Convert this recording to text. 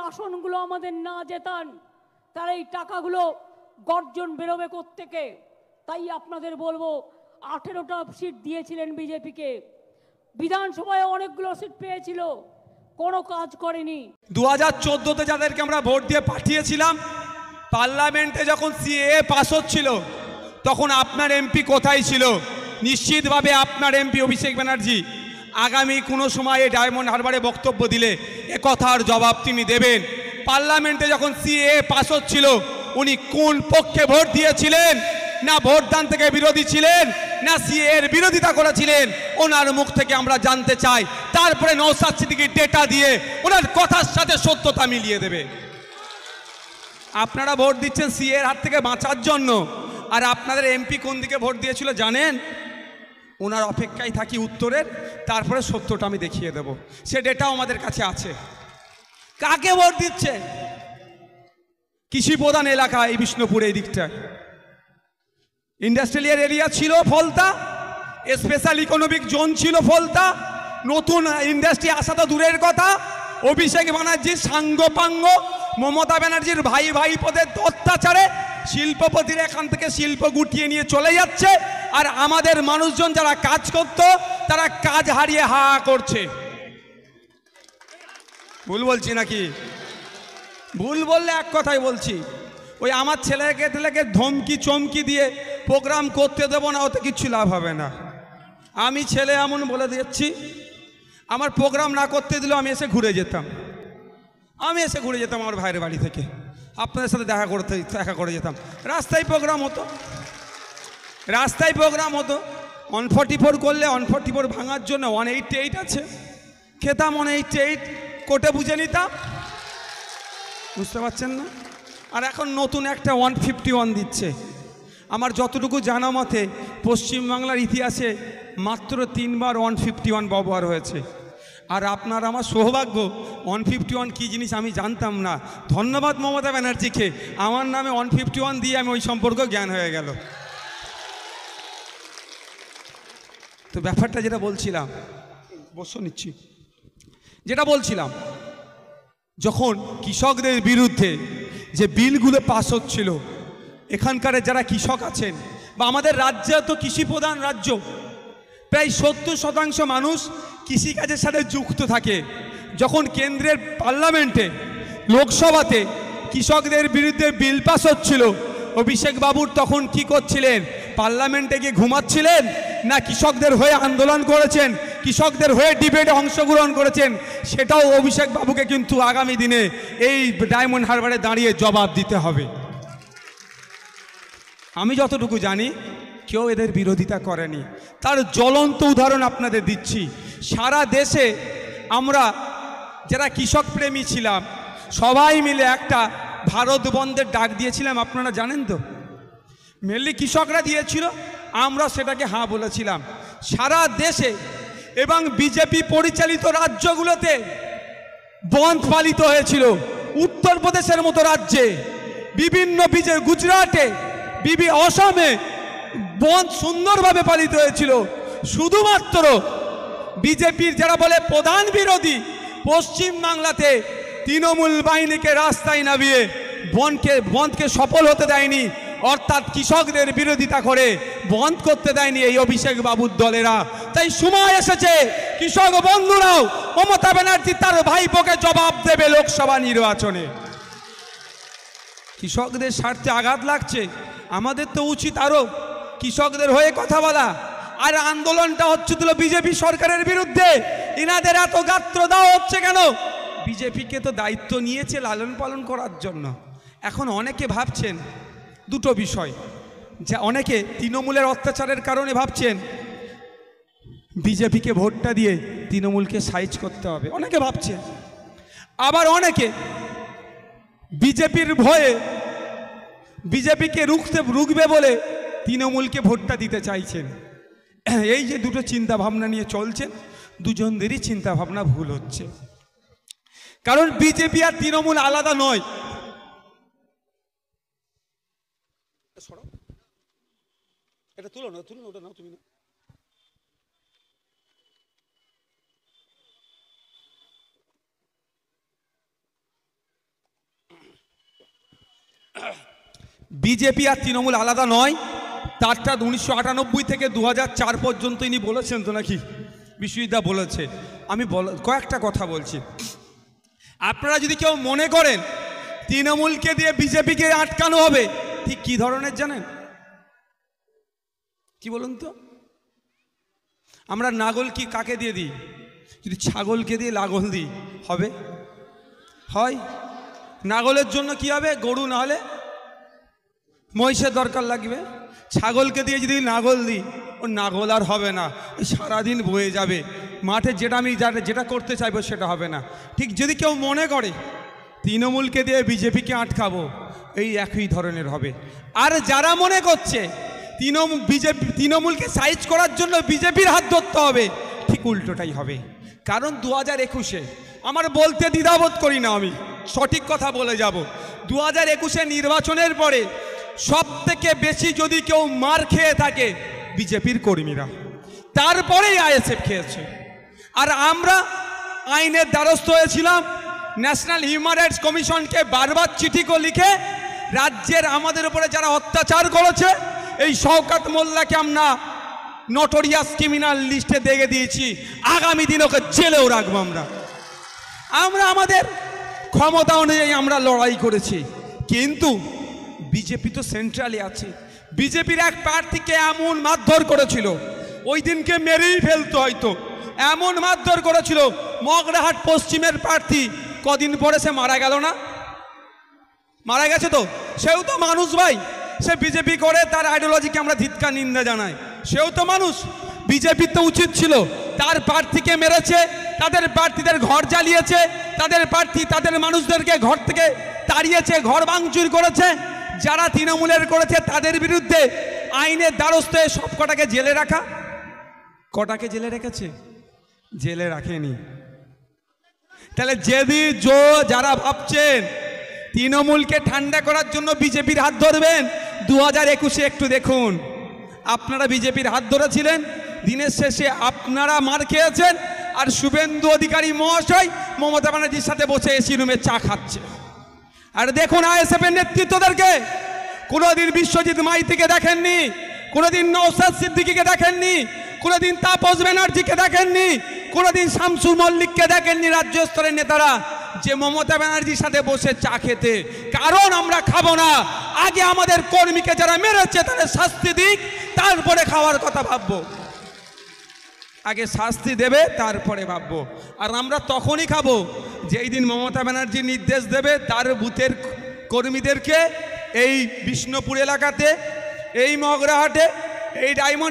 আসনগুলো আমাদের না জেতান তাহলে এই টাকাগুলো গর্জন বেরোবে কোত্থেকে। তাই আপনাদের বলবো 18টা সিট দিয়েছিলেন বিজেপিকে, বিধানসভায় অনেকগুলো সিট পেয়েছিল, কোনো কাজ করেনি। 2014-তে যাদেরকে আমরা ভোট দিয়ে পাঠিয়েছিলাম, পার্লামেন্টে যখন সিএএ পাস হচ্ছিল তখন আপনার এমপি কোথায় ছিল? নিশ্চিতভাবে আপনার এমপি অভিষেক ব্যানার্জি আগামী কোনো সময়ে ডায়মন্ড হারবারে বক্তব্য দিলে এ কথার জবাব তিনি দেবেন। পার্লামেন্টে যখন সিএএ পাস হচ্ছিল উনি কোন পক্ষে ভোট দিয়েছিলেন? না ভোটদান থেকে বিরোধী ছিলেন, না সিএএর বিরোধিতা করেছিলেন? ওনার মুখ থেকে আমরা জানতে চাই। তারপরে নওশাদ সিদ্দিকী ডেটা দিয়ে ওনার কথার সাথে সত্যতা মিলিয়ে দেবে। আপনারা ভোট দিচ্ছেন সিএএর হাত থেকে বাঁচার জন্য, আর আপনাদের এমপি কোন দিকে ভোট দিয়েছিল জানেন? ওনার অপেক্ষায় থাকি উত্তরের, তারপরে সত্যটা আমি দেখিয়ে দেব। সে ডেটাও আমাদের কাছে আছে। কাকে ভোট দিচ্ছে? কৃষি প্রধান এলাকা এই বিষ্ণুপুর এই দিকটা, ইন্ডাস্ট্রিয়াল এরিয়া ছিল ফলতা, স্পেশাল ইকোনমিক জোন ছিল ফলতা, নতুন ইন্ডাস্ট্রি আসা তো দূরের কথা, অভিষেক ব্যানার্জির সাঙ্গপাঙ্গ, মমতা ব্যানার্জির ভাই ভাই পদের অত্যাচারে শিল্পপতিরা এখান থেকে শিল্প গুটিয়ে নিয়ে চলে যাচ্ছে, আর আমাদের মানুষজন যারা কাজ করত তারা কাজ হারিয়ে হা করছে। ভুল বলছি নাকি? ভুল বললে এক কথাই বলছি। ওই আমার ছেলেকে ধমকি চমকি দিয়ে প্রোগ্রাম করতে দেবো না, ওতে কিচ্ছু লাভ হবে না। আমি ছেলে এমন বলে দিচ্ছি, আমার প্রোগ্রাম না করতে দিলেও আমি এসে ঘুরে যেতাম। আমার ভাইয়ের বাড়ি থেকে আপনাদের সাথে দেখা করে যেতাম। রাস্তায় প্রোগ্রাম হতো। 144 করলে 144 ভাঙার জন্য 188 আছে, খেতাম 188, কোটে বুঝে নিতাম। বুঝতে পারছেন না? আর এখন নতুন একটা 151 দিচ্ছে। আমার যতটুকু জানা মতে পশ্চিমবাংলার ইতিহাসে মাত্র 3 বার 151 ব্যবহার হয়েছে। আর আপনার আমার সৌভাগ্য 151 কী জিনিস আমি জানতাম না। ধন্যবাদ মমতা ব্যানার্জিকে, আমার নামে 151 দিয়ে আমি ওই সম্পর্ক জ্ঞান হয়ে গেল। তো ব্যাপারটা যেটা বলছিলাম, যখন কৃষকদের বিরুদ্ধে যে বিলগুলো পাস হচ্ছিল, এখানকার যারা কৃষক আছেন, বা আমাদের রাজ্যে তো কৃষি প্রধান রাজ্য, প্রায় 70% মানুষ কৃষিকাজের সাথে যুক্ত থাকে। যখন কেন্দ্রের পার্লামেন্টে, লোকসভাতে কৃষকদের বিরুদ্ধে বিল পাস হচ্ছিল, অভিষেক বাবুর তখন কি করছিলেন? পার্লামেন্টে গিয়ে ঘুমাচ্ছিলেন, না কৃষকদের হয়ে আন্দোলন করেছেন, কৃষকদের হয়ে ডিবেটে অংশগ্রহণ করেছেন? সেটাও অভিষেক বাবুকে কিন্তু আগামী দিনে এই ডায়মন্ড হারবারে দাঁড়িয়ে জবাব দিতে হবে। আমি যতটুকু জানি কেউ এদের বিরোধিতা করেনি। তার জ্বলন্ত উদাহরণ আপনাদের দিচ্ছি। সারা দেশে আমরা যারা কৃষক প্রেমী ছিলাম সবাই মিলে একটা ভারত বন্ধের ডাক দিয়েছিলাম, আপনারা জানেন তো? মেনলি কৃষকরা দিয়েছিল, আমরা সেটাকে হ্যাঁ বলেছিলাম। সারা দেশে এবং বিজেপি পরিচালিত রাজ্যগুলোতে বন্ধ পালিত হয়েছিল। উত্তরপ্রদেশের মতো রাজ্যে, বিভিন্ন গুজরাটে, অসমে বন্ধ সুন্দরভাবে পালিত হয়েছিল। শুধুমাত্র বিজেপির যারা বলে প্রধান বিরোধী, পশ্চিমবাংলাতে তৃণমূল বাহিনীকে রাস্তায় নামিয়ে বন্ধকে সফল হতে দেয়নি, অর্থাৎ কৃষকদের বিরোধিতা করে বন্ধ করতে দেয়নি এই অভিষেক বাবুর দলেরা। তাই সময় এসেছে কৃষক বন্ধুরাও মমতা ব্যানার্জি তার ভাইপোকে জবাব দেবে লোকসভা নির্বাচনে। কৃষকদের স্বার্থে আঘাত লাগছে, আমাদের তো উচিত আরো কৃষকদের হয়ে কথা বলা। আর আন্দোলনটা হচ্ছিল বিজেপি সরকারের বিরুদ্ধে। ইনাদের এত গাত্র দেওয়া হচ্ছে কেন? বিজেপিকে তো দায়িত্ব নিয়েছে লালন পালন করার জন্য। এখন অনেকে ভাবছেন দুটো বিষয়, যা অনেকে তৃণমূলের অত্যাচারের কারণে ভাবছেন বিজেপিকে ভোটটা দিয়ে তৃণমূলকে সাইজ করতে হবে, অনেকে ভাবছেন। আবার অনেকে বিজেপির ভয়ে বিজেপিকে রুখবে বলে তৃণমূলকে ভোটটা দিতে চাইছেন। এই যে দুটো চিন্তা ভাবনা নিয়ে চলছেন, দুজনদেরই চিন্তা ভাবনা ভুল হচ্ছে। কারণ বিজেপি আর তৃণমূল আলাদা নয়। এটা তুলো না, ওটা নাও তুমি। বিজেপি আর তৃণমূল আলাদা নয়। তারটা 1998 থেকে 2004 পর্যন্ত ইনি বলেছেন তো নাকি, বিশ্বজিৎদা বলেছে। আমি কয়েকটা কথা বলছি। আপনারা যদি কেউ মনে করেন তৃণমূলকে দিয়ে বিজেপিকে আটকানো হবে, ঠিক কি ধরনের জানেন? কি বলুন তো? আমরা নাগল কি কাকে দিয়ে দিই? যদি ছাগলকে দিয়ে লাঙল দিই হবে? হয়? নাগলের জন্য কি হবে? গরু না হলে মহিষের দরকার লাগবে। ছাগলকে দিয়ে যদি নাগল দিই, ও নাগল আর হবে না, সারাদিন বয়ে যাবে মাঠে। যেটা করতে চাইবো সেটা হবে না। ঠিক যদি কেউ মনে করে তৃণমূলকে দিয়ে বিজেপিকে আটকাবো, এই একই ধরনের হবে। আর যারা মনে করছে তৃণমূলকে সাইজ করার জন্য বিজেপির হাত ধরতে হবে, ঠিক উল্টোটাই হবে। কারণ 2021-এ আমার বলতে দ্বিধাবোধ করি না, আমি সঠিক কথা বলে যাব। 2021-এ নির্বাচনের পরে সব থেকে বেশি যদি কেউ মার খেয়ে থাকে বিজেপির কর্মীরা, তারপরেই আইএসএফ খেয়েছে। আর আমরা আইনের দ্বারস্থ হয়েছিলাম। ন্যাশনাল হিউম্যান রাইটস কমিশনকে বারবার চিঠি লিখে রাজ্যের আমাদের উপরে যারা অত্যাচার করেছে, এই শওকত মোল্লাকে আমরা নটোরিয়াস ক্রিমিনাল লিস্টে দেখে দিয়েছি। আগামী দিন ওকে জেলেও রাখবো। আমরা আমাদের ক্ষমতা অনুযায়ী আমরা লড়াই করেছি। কিন্তু বিজেপি তো সেন্ট্রালে আছে। বিজেপির এক প্রার্থীকে এমন মারধর করেছিল, ওই দিনকে মেরেই ফেলতো হয়তো, এমন মারধর করেছিল। মগরাহাট পশ্চিমের প্রার্থী, কদিন পরে সে মারা গেল না? মারা গেছে তো। সেও তো মানুষ ভাই, সে বিজেপি করে, তার আইডিওলজিকে আমরা ধিক্কার নিন্দা জানাই। সেও তো মানুষ। বিজেপির তো উচিত ছিল, তার প্রার্থীকে মেরেছে, তাদের প্রার্থীদের ঘর জ্বালিয়েছে, তাদের প্রার্থী তাদের মানুষদেরকে ঘর থেকে তাড়িয়েছে, ঘর ভাঙচুর করেছে। যারা তৃণমূলের করেছে তাদের বিরুদ্ধে আইনের দ্বারস্থ হয়ে সব কটাকে জেলে রাখা। কটাকে জেলে রেখেছে? জেলে রাখেনি। তাহলে যারা ভাবছেন তৃণমূলকে ঠান্ডা করার জন্য বিজেপির হাত ধরবেন, 2021-এ একটু দেখুন, আপনারা বিজেপির হাত ধরেছিলেন, দিনের শেষে আপনারা মার খেয়েছেন। আর শুভেন্দু অধিকারী মহাশয় মমতা ব্যানার্জির সাথে বসে এসি রুমে চা খাচ্ছে। আর দেখুন আইএসএফের নেতৃত্বদেরকে, কোনোদিন বিশ্বজিৎ মাইতিকে দেখেননি, কোনোদিন নওশাদ সিদ্দিকীকে দেখেননি, কোনোদিন তাপস ব্যানার্জিকে দেখেননি, কোনোদিন শামসুল মল্লিককে দেখেননি, রাজ্য স্তরের নেতারা যে মমতা ব্যানার্জির সাথে বসে চা খেতে। কারণ আমরা খাবো না, আগে আমাদের কর্মীকে যারা মেরেছে তাদের শাস্তি দিক, তারপরে খাওয়ার কথা ভাববো। আগে শাস্তি দেবে, তারপরে ভাববো। আর আমরা তখনই খাবো যেই দিন মমতা ব্যানার্জি নির্দেশ দেবে তার বুথের কর্মীদেরকে এই বিষ্ণুপুর এলাকাতে, এই মগরাহাটে, এই ডায়মন্ড